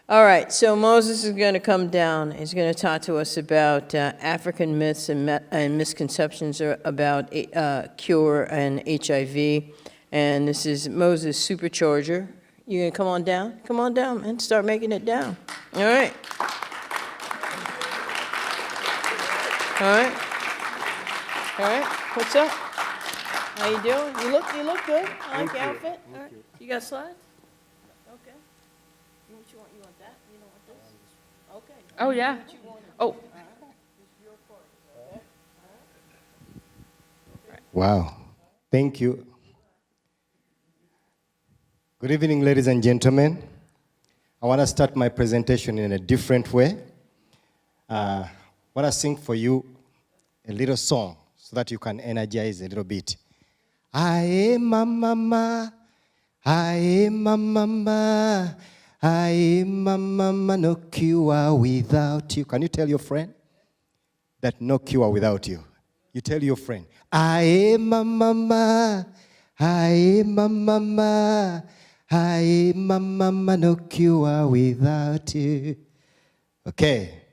All right, so Moses is going to come down. He's going to talk to us about African myths and misconceptions about cure and HIV. And this is Moses Supercharger. You going to come on down? Come on down, man. Start making it down. All right. All right. All right. What's up? How you doing? You look good. I like your outfit. All right. You got slides? Okay. What you want? You want that? You don't want this? Okay. Oh, yeah. Oh. Wow. Thank you. Good evening, ladies and gentlemen. I want to start my presentation in a different way. I want to sing for you a little song so that you can energize a little bit. I am a mama, I am a mama, I am a mama, no cure without you. Can you tell your friend that no cure without you? You tell your friend, I am a mama, I am a mama, I am a mama, no cure without you. Okay.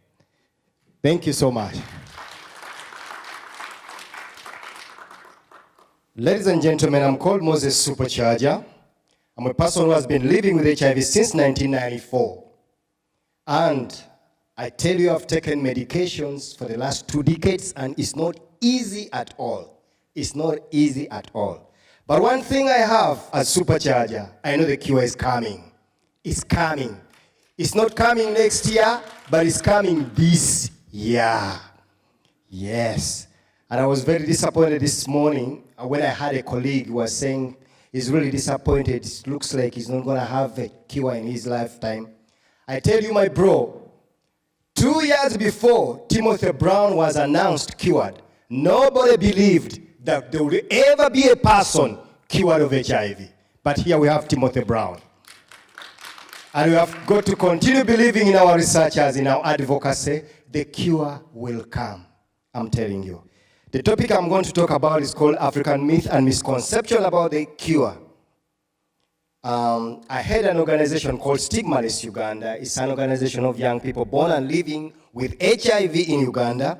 Thank you so much. Ladies and gentlemen, I'm called Moses Supercharger. I'm a person who has been living with HIV since 1994. And I tell you, I've taken medications for the last 2 decades, and it's not easy at all. It's not easy at all. But one thing I have as Supercharger, I know the cure is coming. It's coming. It's not coming next year, but it's coming this year. Yes. And I was very disappointed this morning when I had a colleague who was saying he's really disappointed. It looks like he's not going to have a cure in his lifetime. I tell you, my bro, 2 years before Timothy Brown was announced cured, nobody believed that there would ever be a person cured of HIV. But here we have Timothy Brown. And we have got to continue believing in our researchers, in our advocacy. The cure will come, I'm telling you. The topic I'm going to talk about is called African Myth and Misconception about the Cure. I had an organization called Stigmaless Uganda. It's an organization of young people born and living with HIV in Uganda.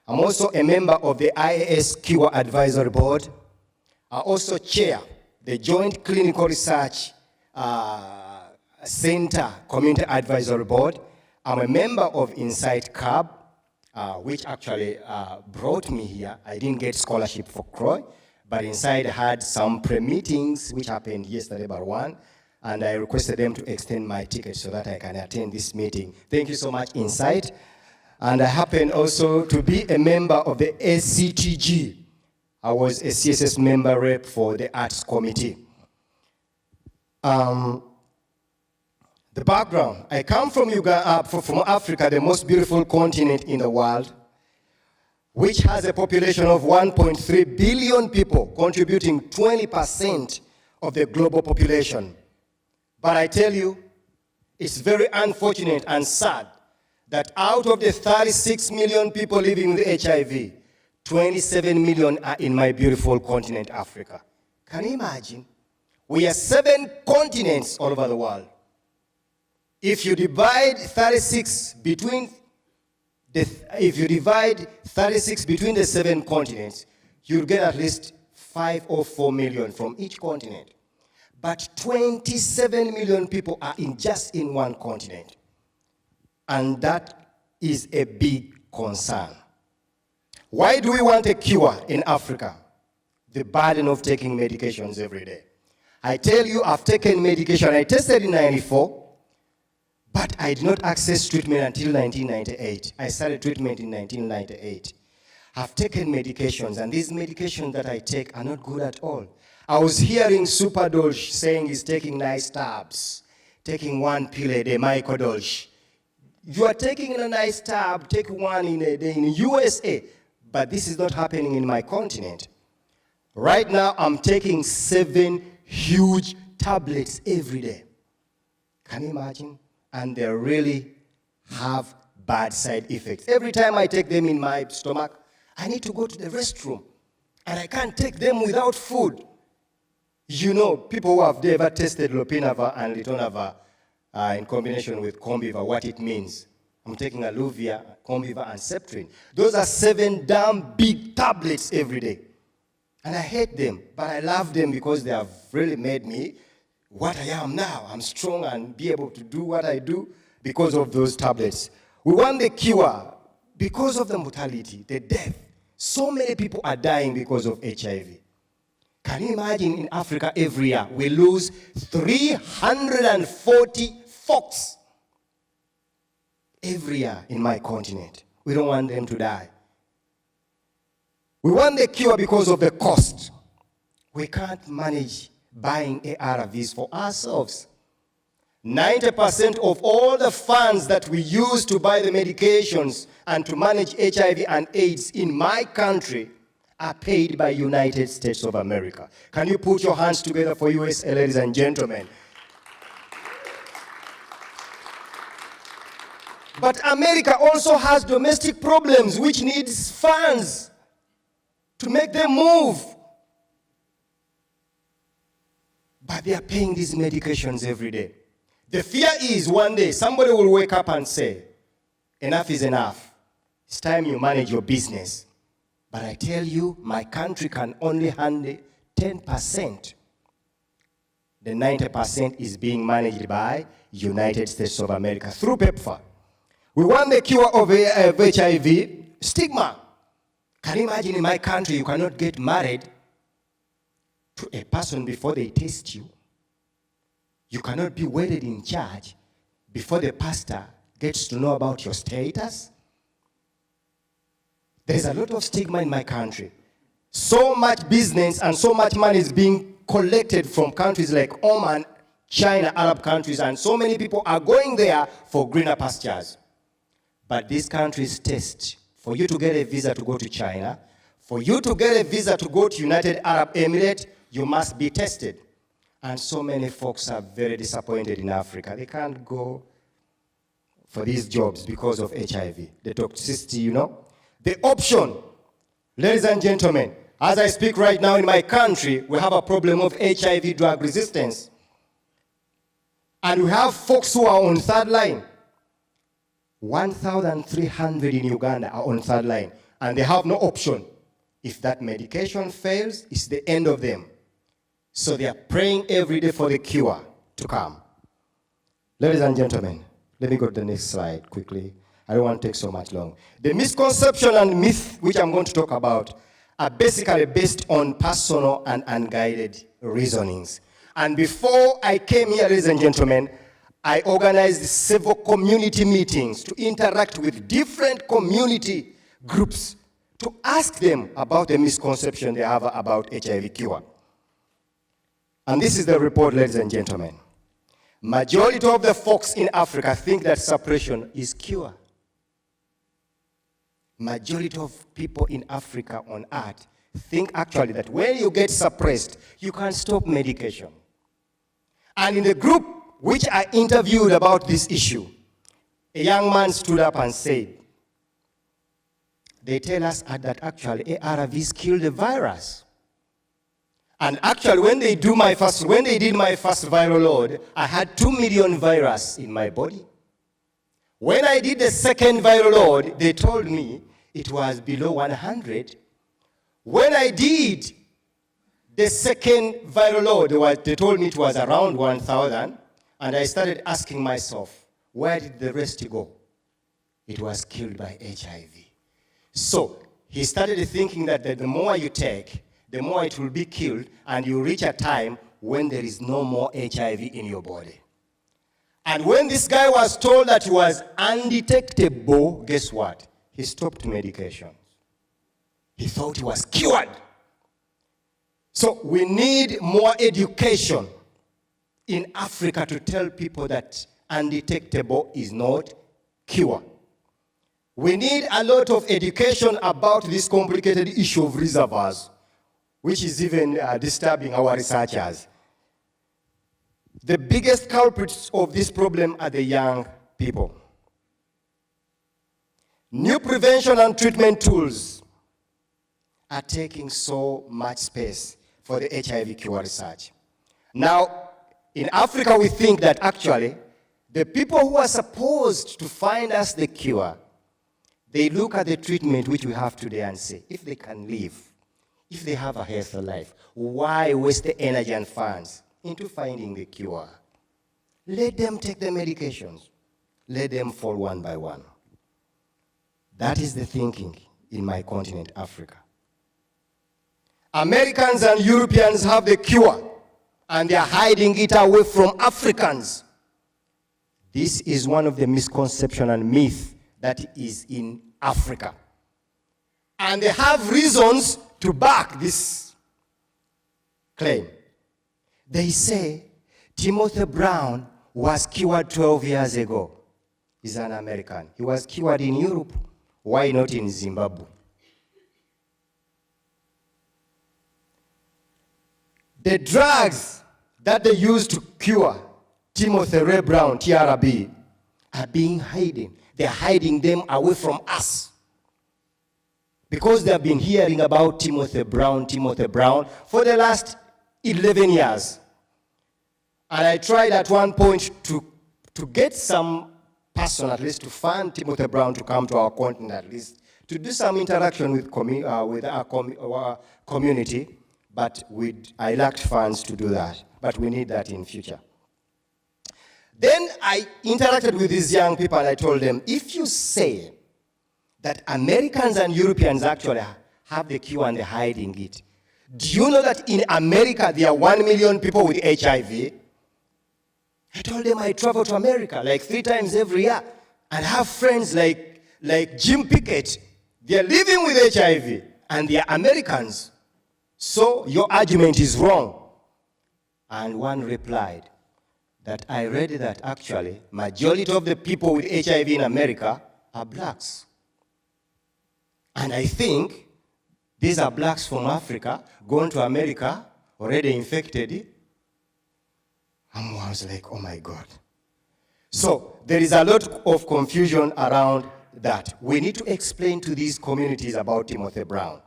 I'm also a member of the IAS Cure Advisory Board. I also chair the Joint Clinical Research Center Community Advisory Board. I'm a member of Insight CAB, which actually brought me here. I didn't get scholarship for CROI, but Insight had some pre-meetings, which happened yesterday, about 1, and I requested them to extend my ticket so that I can attend this meeting. Thank you so much, Insight. And I happen also to be a member of the ACTG. I was a CSS member rep for the Arts Committee. The background, I come from Uganda, from Africa, the most beautiful continent in the world, which has a population of 1.3 billion people, contributing 20% of the global population. But I tell you, it's very unfortunate and sad that out of the 36 million people living with HIV, 27 million are in my beautiful continent, Africa. Can you imagine? We are 7 continents all over the world. If you divide 36 between the 7 continents, you'll get at least 5 or 4 million from each continent. But 27 million people are just in one continent. And that is a big concern. Why do we want a cure in Africa? The burden of taking medications every day. I tell you, I've taken medication. I tested in 94. But I did not access treatment until 1998. I started treatment in 1998. I've taken medications, and these medications that I take are not good at all. I was hearing Superdolge saying he's taking nice tabs, taking 1 pill a day, Microdolge. You are taking a nice tab, take 1 in a day in USA, but this is not happening in my continent. Right now, I'm taking 7 huge tablets every day. Can you imagine? And they really have bad side effects. Every time I take them in my stomach, I need to go to the restroom. And I can't take them without food. You know, people who have ever tested lopinavir and ritonavir, in combination with Combiva, what it means. I'm taking Alluvia, Combiva, and Septrin. Those are 7 damn big tablets every day. And I hate them, but I love them because they have really made me what I am now. I'm strong and be able to do what I do because of those tablets. We want the cure because of the mortality, the death. So many people are dying because of HIV. Can you imagine in Africa every year we lose 340 folks every year in my continent? We don't want them to die. We want the cure because of the cost. We can't manage buying ARVs for ourselves. 90% of all the funds that we use to buy the medications and to manage HIV and AIDS in my country are paid by United States of America. Can you put your hands together for USA, ladies and gentlemen? But America also has domestic problems which needs funds to make them move. But they are paying these medications every day. The fear is one day somebody will wake up and say, enough is enough. It's time you manage your business. But I tell you, my country can only handle 10%. The 90% is being managed by United States of America through PEPFAR. We want the cure of HIV. Stigma. Can you imagine in my country you cannot get married to a person before they test you? You cannot be wedded in church before the pastor gets to know about your status. There is a lot of stigma in my country. So much business and so much money is being collected from countries like Oman, China, Arab countries, and so many people are going there for greener pastures. But these countries test. For you to get a visa to go to China, for you to get a visa to go to United Arab Emirates, you must be tested. And so many folks are very disappointed in Africa. They can't go for these jobs because of HIV, the toxicity, you know. The option, ladies and gentlemen, as I speak right now in my country, we have a problem of HIV drug resistance. And we have folks who are on third line. 1,300 in Uganda are on third line, and they have no option. If that medication fails, it's the end of them. So they are praying every day for the cure to come. Ladies and gentlemen, let me go to the next slide quickly. I don't want to take so much long. The misconception and myth which I'm going to talk about are basically based on personal and unguided reasonings. And before I came here, ladies and gentlemen, I organized several community meetings to interact with different community groups to ask them about the misconception they have about HIV cure. And this is the report, ladies and gentlemen. Majority of the folks in Africa think that suppression is cure. Majority of people in Africa on earth think actually that when you get suppressed, you can stop medication. And in the group which I interviewed about this issue, a young man stood up and said, they tell us that actually ARVs kill the virus. And actually, when they did my first viral load, I had 2 million virus in my body. When I did the second viral load, they told me it was below 100. When I did the second viral load, they told me it was around 1,000. And I started asking myself, where did the rest go? It was killed by HIV. So he started thinking that the more you take, the more it will be killed, and you reach a time when there is no more HIV in your body. And when this guy was told that he was undetectable, guess what? He stopped medications. He thought he was cured. So we need more education in Africa to tell people that undetectable is not cure. We need a lot of education about this complicated issue of reservoirs, which is even disturbing our researchers. The biggest culprits of this problem are the young people. New prevention and treatment tools are taking so much space for the HIV cure research. Now, in Africa, we think that actually The people who are supposed to find us the cure, they look at the treatment which we have today and say, if they can live, if they have a healthy life, why waste the energy and funds into finding the cure? Let them take the medications. Let them fall one by one. That is the thinking in my continent, Africa. Americans and Europeans have the cure, and they are hiding it away from Africans. This is one of the misconceptions and myths that is in Africa. And they have reasons to back this claim. They say Timothy Brown was cured 12 years ago. He's an American. He was cured in Europe. Why not in Zimbabwe? The drugs that they used to cure Timothy Ray Brown, TRB, are being hidden. They're hiding them away from us. Because they have been hearing about Timothy Brown for the last 11 years. And I tried at one point to get some person at least to fund Timothy Brown to come to our continent at least, to do some interaction with our community, but I lacked funds to do that. But we need that in future. Then I interacted with these young people and I told them, if you say that Americans and Europeans actually have the cure and they're hiding it, do you know that in America there are 1 million people with HIV? I told them I travel to America like 3 times every year and have friends like Jim Pickett. They're living with HIV and they're Americans. So your argument is wrong. And one replied that I read that actually majority of the people with HIV in America are blacks. And I think these are blacks from Africa going to America, already infected. And I was like, oh my God. So there is a lot of confusion around that. We need to explain to these communities about Timothy Brown.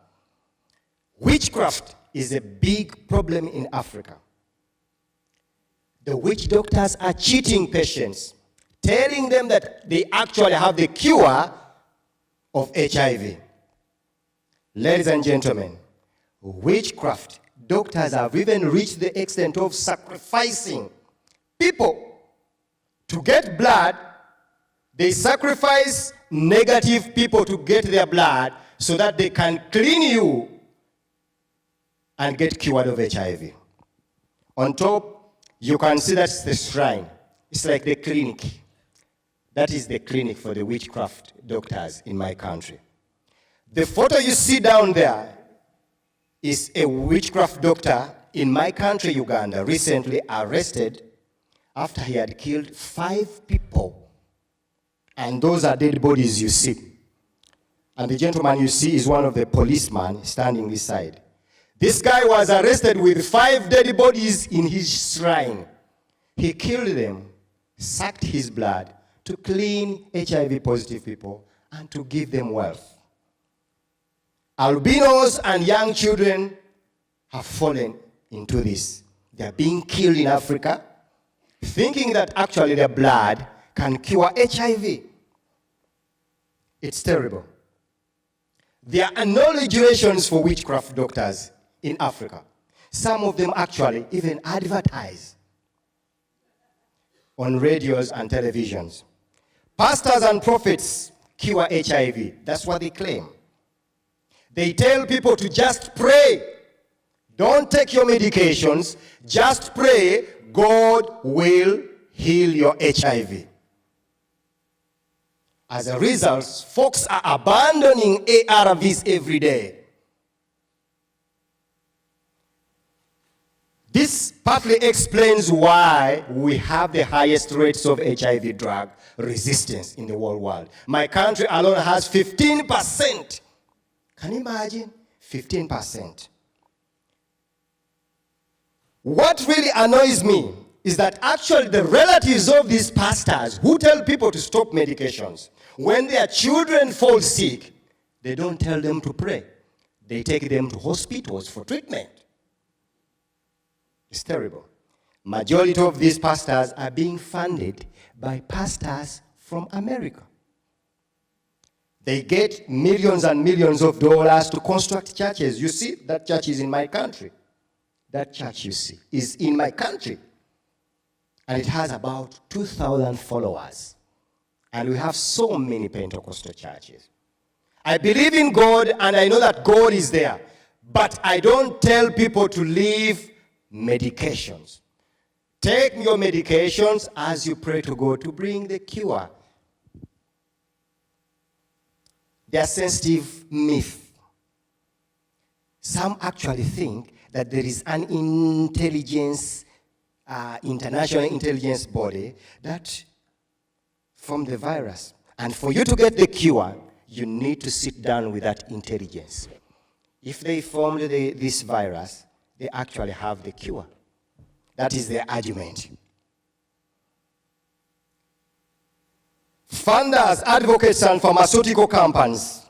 Witchcraft is a big problem in Africa. The witch doctors are cheating patients, telling them that they actually have the cure of HIV. Ladies and gentlemen, witchcraft doctors have even reached the extent of sacrificing people to get blood. They sacrifice negative people to get their blood so that they can clean you and get cured of HIV. On top, you can see that's the shrine. It's like the clinic. That is the clinic for the witchcraft doctors in my country. The photo you see down there is a witchcraft doctor in my country, Uganda, recently arrested after he had killed 5 people. And those are dead bodies you see. And the gentleman you see is one of the policemen standing this side. This guy was arrested with 5 dead bodies in his shrine. He killed them, sucked his blood to clean HIV positive people and to give them wealth. Albinos and young children have fallen into this. They are being killed in Africa, thinking that actually their blood can cure HIV. It's terrible. There are no regulations for witchcraft doctors in Africa. Some of them actually even advertise on radios and televisions. Pastors and prophets cure HIV. That's what they claim. They tell people to just pray. Don't take your medications. Just pray. God will heal your HIV. As a result, folks are abandoning ARVs every day. This partly explains why we have the highest rates of HIV drug resistance in the whole world. My country alone has 15%. Can you imagine? 15%. What really annoys me is that actually the relatives of these pastors who tell people to stop medications, when their children fall sick, they don't tell them to pray. They take them to hospitals for treatment. It's terrible. Majority of these pastors are being funded by pastors from America. They get millions and millions of dollars to construct churches. You see, that church is in my country. That church, you see, is in my country. And it has about 2,000 followers. And we have so many Pentecostal churches. I believe in God, and I know that God is there. But I don't tell people to leave medications. Take your medications as you pray to God to bring the cure. They are sensitive myth. Some actually think that there is an intelligence, international intelligence body that formed the virus. And for you to get the cure, you need to sit down with that intelligence. If they formed this virus, they actually have the cure. That is their argument. Funders, advocates, and pharmaceutical companies,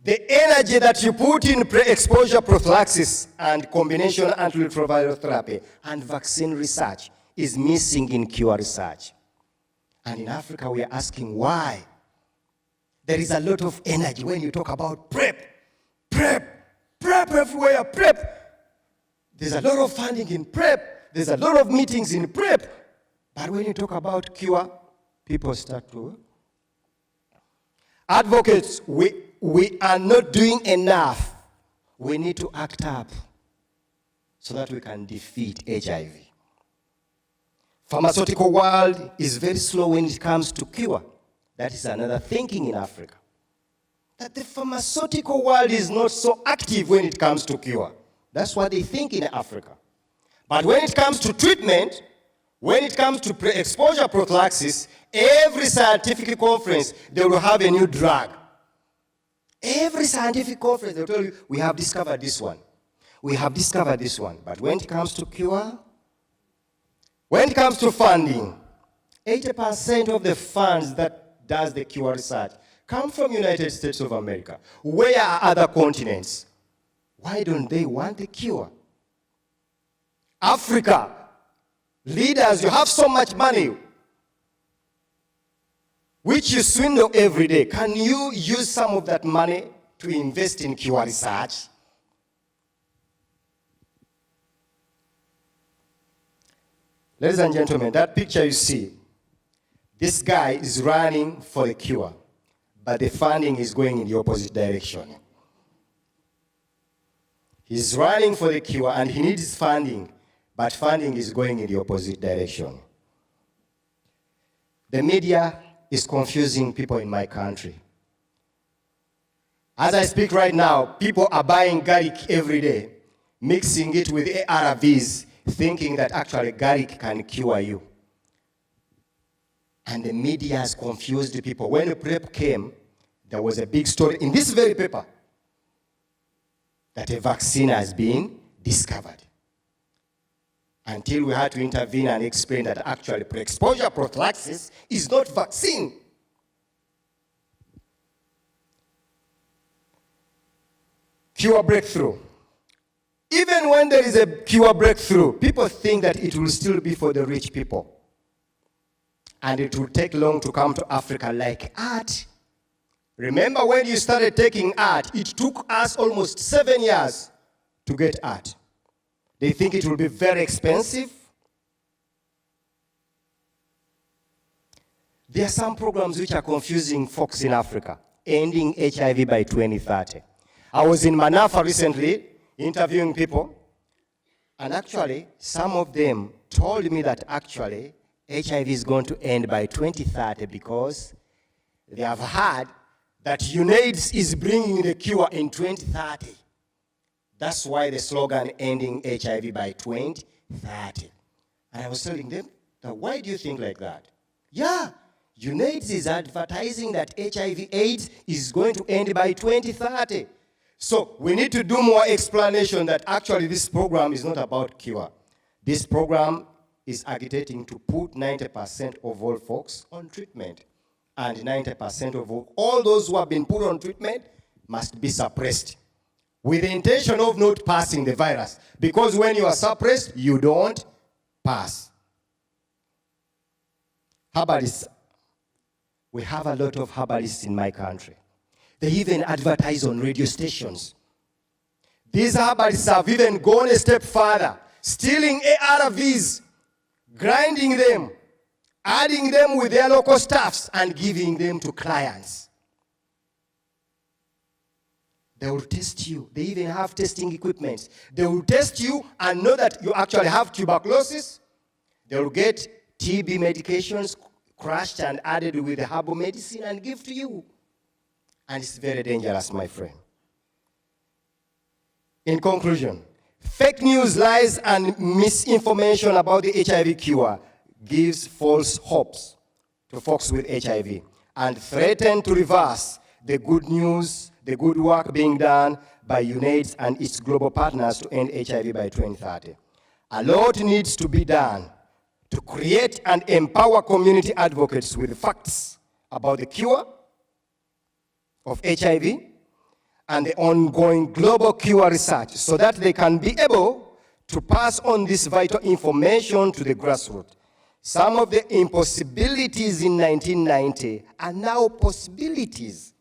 the energy that you put in pre-exposure prophylaxis and combination antiretroviral therapy and vaccine research is missing in cure research. And in Africa, we are asking why. There is a lot of energy when you talk about PrEP everywhere, PrEP. There's a lot of funding in PrEP. There's a lot of meetings in PrEP. But when you talk about cure, people start to. Advocates, we are not doing enough. We need to act up so that we can defeat HIV. Pharmaceutical world is very slow when it comes to cure. That is another thinking in Africa. That the pharmaceutical world is not so active when it comes to cure. That's what they think in Africa. But when it comes to treatment, when it comes to pre-exposure prophylaxis, every scientific conference, they will have a new drug. Every scientific conference, they'll tell you, we have discovered this one. We have discovered this one. But when it comes to cure, when it comes to funding, 80% of the funds that does the cure research come from United States of America. Where are other continents? Why don't they want the cure? Africa, leaders, you have so much money, which you swindle every day. Can you use some of that money to invest in cure research? Ladies and gentlemen, that picture you see, this guy is running for the cure, but the funding is going in the opposite direction. He's running for the cure and he needs funding, but funding is going in the opposite direction. The media is confusing people in my country. As I speak right now, people are buying garlic every day, mixing it with ARVs, thinking that actually garlic can cure you. And the media has confused people. When the PrEP came, there was a big story in this very paper that a vaccine has been discovered. Until we had to intervene and explain that actually pre-exposure prophylaxis is not vaccine. Cure breakthrough. Even when there is a cure breakthrough, people think that it will still be for the rich people. And it will take long to come to Africa like art. Remember when you started taking art, it took us almost 7 years to get art. They think it will be very expensive. There are some programs which are confusing folks in Africa, ending HIV by 2030. I was in Manafa recently interviewing people, and actually some of them told me that actually HIV is going to end by 2030 because they have heard that UNAIDS is bringing the cure in 2030. That's why the slogan ending HIV by 2030. And I was telling them, why do you think like that? Yeah, UNAIDS is advertising that HIV/AIDS is going to end by 2030. So we need to do more explanation that actually this program is not about cure. This program is agitating to put 90% of all folks on treatment. And 90% of all those who have been put on treatment must be suppressed, with the intention of not passing the virus. Because when you are suppressed, you don't pass. herbalists, we have a lot of herbalists in my country. They even advertise on radio stations. These herbalists have even gone a step further, stealing ARVs, grinding them, adding them with their local staffs, and giving them to clients. They will test you. They even have testing equipment. They will test you and know that you actually have tuberculosis. They will get TB medications crushed and added with the herbal medicine and give to you. And it's very dangerous, my friend. In conclusion, fake news, lies, and misinformation about the HIV cure gives false hopes to folks with HIV and threaten to reverse the good news, the good work being done by UNAIDS and its global partners to end HIV by 2030. A lot needs to be done to create and empower community advocates with facts about the cure of HIV and the ongoing global cure research so that they can be able to pass on this vital information to the grassroots. Some of the impossibilities in 1990 are now possibilities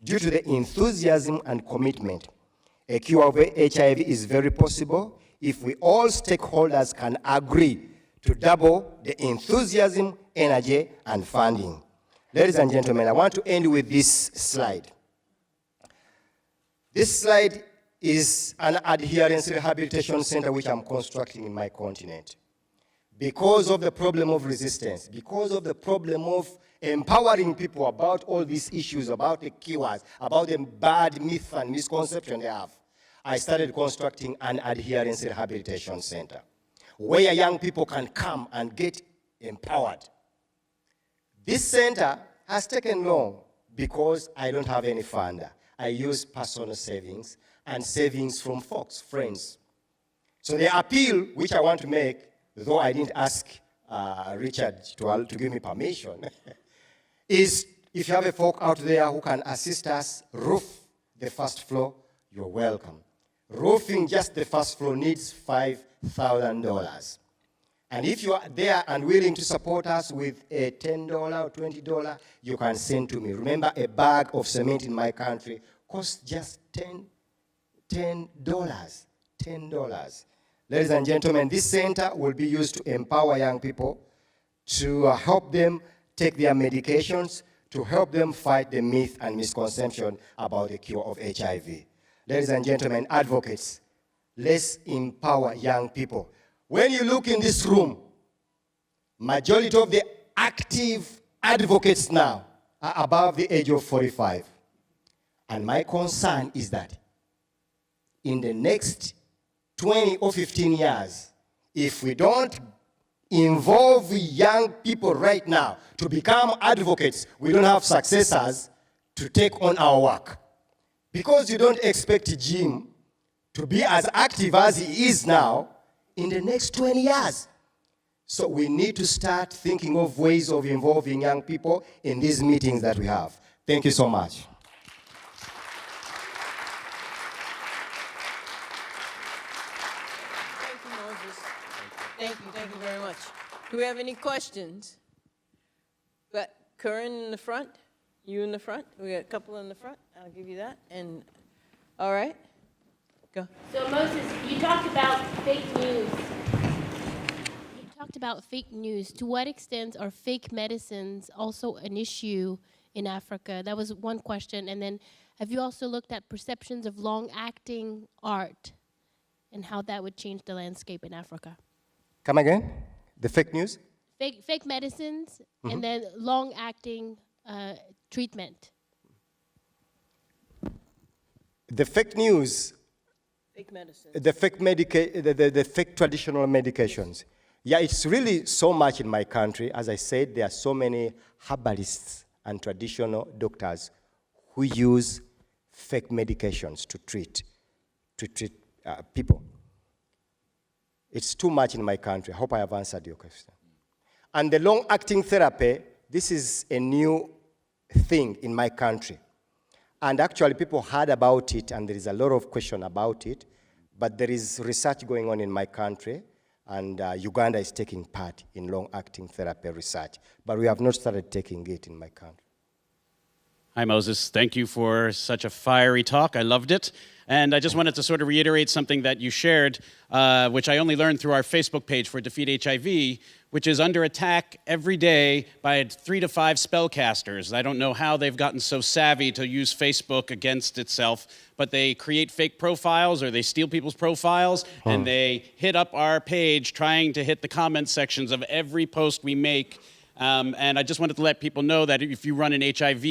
due to the enthusiasm and commitment. A cure of HIV is very possible if we all stakeholders can agree to double the enthusiasm, energy, and funding. Ladies and gentlemen, I want to end with this slide. This slide is an adherence rehabilitation center which I'm constructing in my continent. Because of the problem of resistance, because of the problem of empowering people about all these issues, about the cures, about the bad myth and misconception they have, I started constructing an adherence rehabilitation center where young people can come and get empowered. This center has taken long because I don't have any funder. I use personal savings and savings from folks, friends. So the appeal which I want to make, though I didn't ask Richard to give me permission, is if you have a folk out there who can assist us roof the first floor, you're welcome. Roofing just the first floor needs $5,000. And if you are there and willing to support us with a $10 or $20, you can send to me. Remember, a bag of cement in my country costs just $10. Ladies and gentlemen, this center will be used to empower young people, to help them take their medications, to help them fight the myth and misconception about the cure of HIV. Ladies and gentlemen, advocates, let's empower young people. When you look in this room, majority of the active advocates now are above the age of 45. And my concern is that in the next 20 or 15 years, if we don't involve young people right now to become advocates, we don't have successors to take on our work. Because you don't expect Jim to be as active as he is now in the next 20 years. So we need to start thinking of ways of involving young people in these meetings that we have. Thank you so much. Thank you, Moses. Thank you very much. Do we have any questions? But Curran in the front, you in the front. We got a couple in the front. I'll give you that. And all right, go. So Moses, you talked about fake news. To what extent are fake medicines also an issue in Africa? That was one question. And then have you also looked at perceptions of long-acting art and how that would change the landscape in Africa? Come again? The fake news? Fake medicines and then long-acting treatment. The fake news, Fake medicine. the fake traditional medications. Yeah, it's really so much in my country. As I said, there are so many herbalists and traditional doctors who use fake medications to treat people. It's too much in my country. I hope I have answered your question. And the long-acting therapy, this is a new thing in my country. And actually, people heard about it, and there is a lot of question about it. But there is research going on in my country, and Uganda is taking part in long-acting therapy research, but we have not started taking it in my country. Hi, Moses. Thank you for such a fiery talk. I loved it. And I just wanted to sort of reiterate something that you shared, which I only learned through our Facebook page for Defeat HIV, which is under attack every day by 3 to 5 spellcasters. I don't know how they've gotten so savvy to use Facebook against itself, but they create fake profiles or they steal people's profiles and they hit up our page trying to hit the comment sections of every post we make. And I just wanted to let people know that if you run an HIV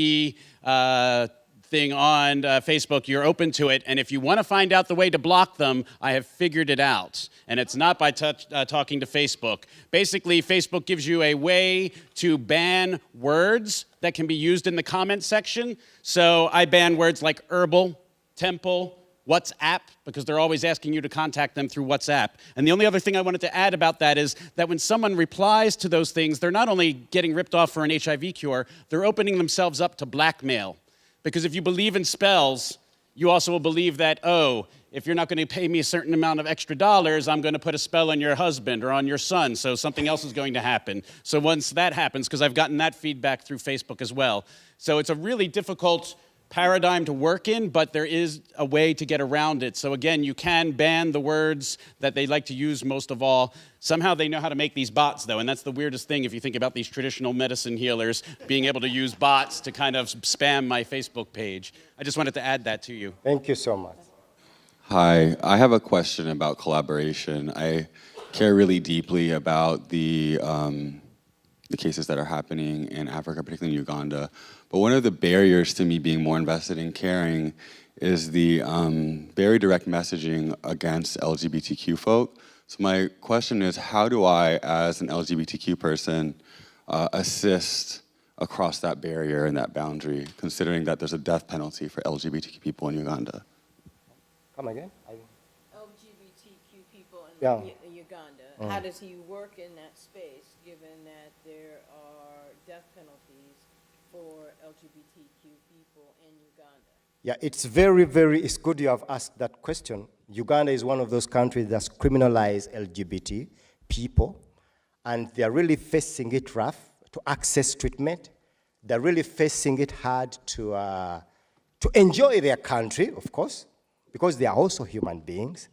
thing on Facebook, you're open to it. And if you want to find out the way to block them, I have figured it out. And it's not by talking to Facebook. Basically, Facebook gives you a way to ban words that can be used in the comment section. So I ban words like herbal, temple, WhatsApp, because they're always asking you to contact them through WhatsApp. And the only other thing I wanted to add about that is that when someone replies to those things, they're not only getting ripped off for an HIV cure, they're opening themselves up to blackmail. Because if you believe in spells, you also will believe that, oh, if you're not going to pay me a certain amount of extra dollars, I'm going to put a spell on your husband or on your son, so something else is going to happen. So once that happens, because I've gotten that feedback through Facebook as well. So it's a really difficult paradigm to work in, but there is a way to get around it. So again, you can ban the words that they like to use most of all. Somehow they know how to make these bots, though, and that's the weirdest thing if you think about these traditional medicine healers being able to use bots to kind of spam my Facebook page. I just wanted to add that to you. Thank you so much. Hi, I have a question about collaboration. I care really deeply about the cases that are happening in Africa, particularly in Uganda. But one of the barriers to me being more invested in caring is the very direct messaging against LGBTQ folk. So my question is, how do I, as an LGBTQ person, assist across that barrier and that boundary, considering that there's a death penalty for LGBTQ people in Uganda? Come again? LGBTQ people in Yeah. Uganda. How does he work in that space, given that there are death penalties for LGBTQ people in Uganda? Yeah, it's it's good you have asked that question. Uganda is one of those countries that's criminalized LGBT people, and they're really facing it rough to access treatment. They're really facing it hard to enjoy their country, of course, because they are also human beings.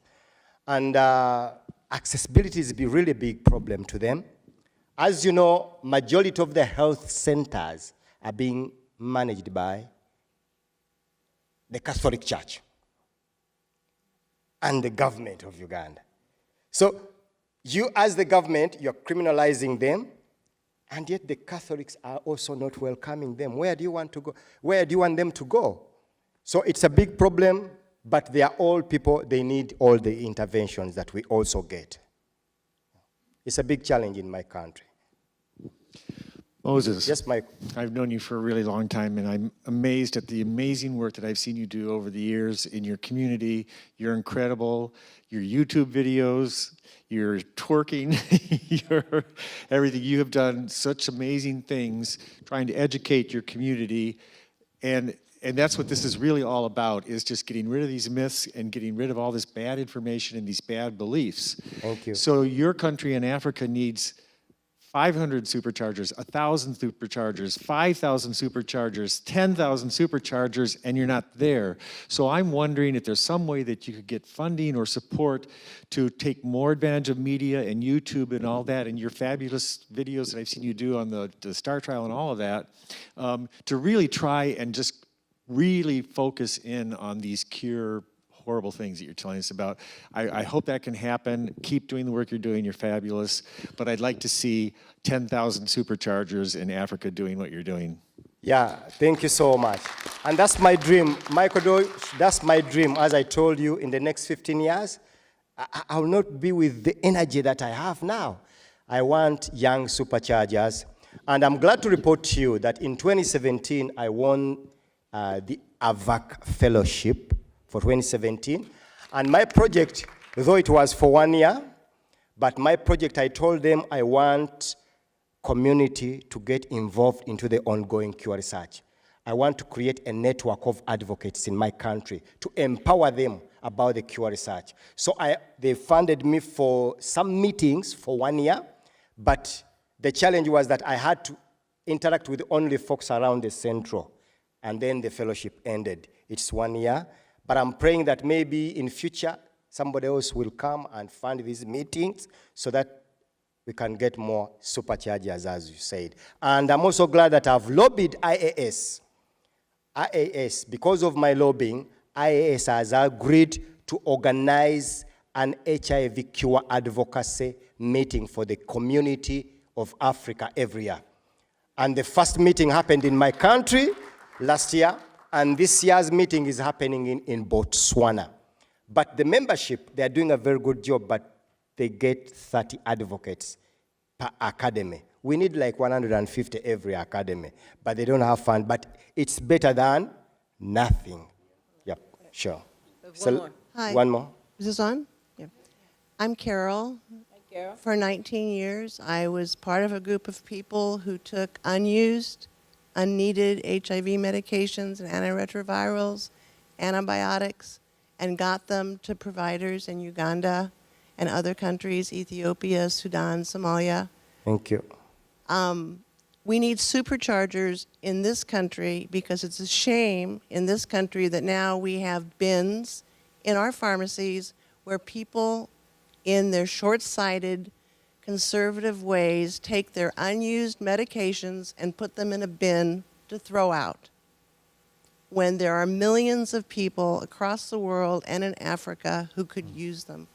And accessibility is a really big problem to them. As you know, majority of the health centers are being managed by the Catholic Church and the government of Uganda. So you, as the government, you're criminalizing them, and yet the Catholics are also not welcoming them. Where do you want to go? Where do you want them to go? So it's a big problem, but they are all people, they need all the interventions that we also get. It's a big challenge in my country. Moses, Yes, Mike. I've known you for a really long time, and I'm amazed at the amazing work that I've seen you do over the years in your community. You're incredible. Your YouTube videos, your twerking, your everything. You have done such amazing things trying to educate your community, and that's what this is really all about, is just getting rid of these myths and getting rid of all this bad information and these bad beliefs. Thank you. So your country in Africa needs 500 superchargers, 1,000 superchargers, 5,000 superchargers, 10,000 superchargers, and you're not there. So I'm wondering if there's some way that you could get funding or support to take more advantage of media and YouTube and all that, and your fabulous videos that I've seen you do on the STAR trial and all of that, to really try and just really focus in on these horrible things that you're telling us about. I hope that can happen. Keep doing the work you're doing. You're fabulous. But I'd like to see 10,000 superchargers in Africa doing what you're doing. Yeah, thank you so much. And that's my dream. Michael, that's my dream. As I told you, in the next 15 years, I will not be with the energy that I have now. I want young superchargers. And I'm glad to report to you that in 2017, I won the AVAC Fellowship for 2017. And my project, though it was for 1 year, but my project, I told them I want community to get involved into the ongoing cure research. I want to create a network of advocates in my country to empower them about the cure research. So they funded me for some meetings for 1 year, but the challenge was that I had to interact with only folks around the central, and then the fellowship ended. It's 1 year, but I'm praying that maybe in future, somebody else will come and fund these meetings so that we can get more superchargers, as you said. And I'm also glad that I've lobbied IAS. IAS, because of my lobbying, IAS has agreed to organize an HIV cure advocacy meeting for the community of Africa every year. And the first meeting happened in my country last year, and this year's meeting is happening in Botswana. But the membership, they're doing a very good job, but they get 30 advocates per academy. We need like 150 every academy, but they don't have fund. But it's better than nothing. Yep, sure. One more. Hi. One more. Is this on? Yeah. I'm Carol. Hi, Carol. For 19 years, I was part of a group of people who took unused, unneeded HIV medications and antiretrovirals, antibiotics, and got them to providers in Uganda and other countries, Ethiopia, Sudan, Somalia. Thank you. We need superchargers in this country because it's a shame in this country that now we have bins in our pharmacies where people in their short-sighted, conservative ways take their unused medications and put them in a bin to throw out, when there are millions of people across the world and in Africa who could use them.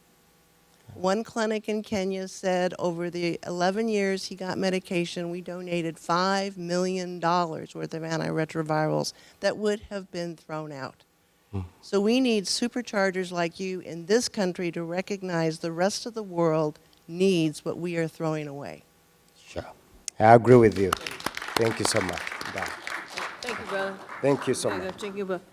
One clinic in Kenya said over the 11 years he got medication, we donated $5 million worth of antiretrovirals that would have been thrown out. So we need superchargers like you in this country to recognize the rest of the world needs what we are throwing away. Sure. I agree with you. Thank you so much. Bye. Thank you, brother. Thank you so much. Thank you, brother.